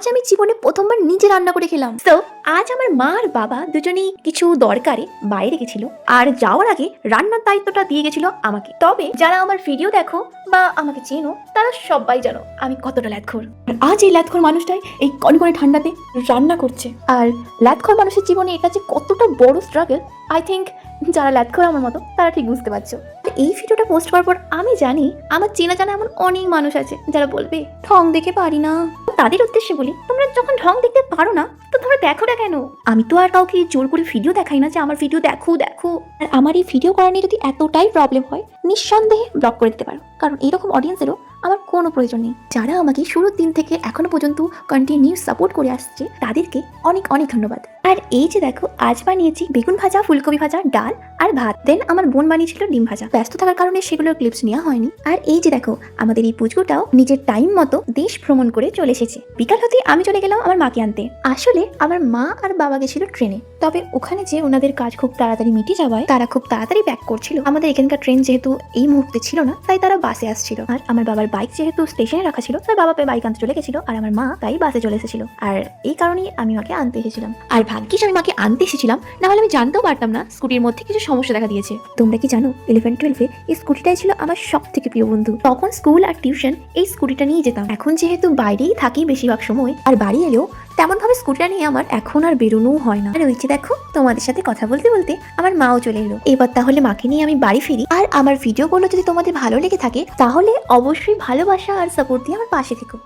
আজ আমি জীবনে প্রথমবার নিজে রান্না করে খেলাম। তো আজ আমার মা আর বাবা দুজনেই কিছু দরকারে বাইরে গেছিল, আর যাওয়ার আগে রান্নার দায়িত্বটা দিয়ে গেছিল আমাকে। তবে যারা আমার ভিডিও দেখো বা আমাকে চেনো তারা সবাই জানো আমি কতটা ল্যাদখোর। আর আজ এই ল্যাদখোর মানুষটাই এই কনকনে ঠান্ডাতে রান্না করছে। আর ল্যাদখোর মানুষের জীবনে এটা যে কতটা বড় স্ট্রাগল, আই থিঙ্ক যারা ল্যাদখোর আমার মতো তারা ঠিক বুঝতে পারছো। এই ভিডিওটা পোস্ট করার পর আমি জানি আমার চেনা জানা এমন অনেক মানুষ আছে যারা বলবে ঢং দেখে পারি না। তাদের উদ্দেশ্যে বলি, তোমরা যখন ঢং দেখতে পারো না তো তোমরা দেখো না কেন? আমি তো আর কাউকে জোর করে ভিডিও দেখাই না যে আমার ভিডিও দেখো দেখো। আর আমার এই ভিডিও করা নিয়ে যদি এতটাই প্রবলেম হয়, নিঃসন্দেহে ব্লক করে দিতে পারো, কারণ এইরকম অডিয়েন্সেরও আমার কোনো প্রয়োজন নেই। যারা আমাকে শুরুর দিন থেকে এখনো পর্যন্ত কন্টিনিউ সাপোর্ট করে আসছে তাদেরকে অনেক অনেক ধন্যবাদ। আর এই যে দেখো, আজ বানিয়েছি বেগুন ভাজা, ফুলকপি ভাজা, ডাল আর ভাত। দেন আমার বোন বানিয়েছিল ডিম ভাজা। ব্যস্ত থাকার কারণে সেগুলোর ক্লিপস নেওয়া হয়নি। আর এই যে দেখো, আমাদের এই পুচকুটাও নিজের টাইম মতো দেশ ভ্রমণ করে চলে এসেছে। বিকাল হতে আমি চলে গেলাম আমার মাকে আনতে। আসলে আমার মা আর বাবা গেছিল ট্রেনে, তবে ওখানে যে ওনাদের কাজ খুব তাড়াতাড়ি মিটে যাওয়ায় তারা খুব তাড়াতাড়ি ব্যাক করছিল। আমাদের এখানকার ট্রেন যেহেতু এই মুহূর্তে ছিল না, তাই তারা বাসে আসছিল। আর আমার বাবার বাইক যেহেতু স্টেশনে রাখা ছিল, তাই বাবা বাইক আনতে চলে গেছিল, আর আমার মা তাই বাসে চলে এসেছিল। আর এই কারণেই আমি মাকে আনতে এসেছিলাম। আর ভাগ্যিস আমি মাকে আনতে এসেছিলাম, না হলে আমি জানতেও পারতাম না স্কুটির মধ্যে কিছু সমস্যা দেখা দিয়েছে। তোমরা কি জানো 11-12 এই স্কুটিটাই ছিল আমার সব থেকে প্রিয় বন্ধু। তখন স্কুল আর টিউশন এই স্কুটিটা নিয়ে যেতাম। এখন যেহেতু বাইরেই থাকি বেশিরভাগ সময়, আর বাড়ি এলেও তেমন ভাবে স্কুটিটা নিয়ে আমার এখন আর বেরোনোও হয় না। আর ওই যে দেখো, তোমাদের সাথে কথা বলতে বলতে আমার মাও চলে এলো। এবার তাহলে মাকে নিয়ে আমি বাড়ি ফিরি। আর আমার ভিডিওগুলো যদি তোমাদের ভালো লেগে থাকে তাহলে অবশ্যই ভালোবাসা আর সাপোর্ট দিয়ে আমার পাশে থেকো।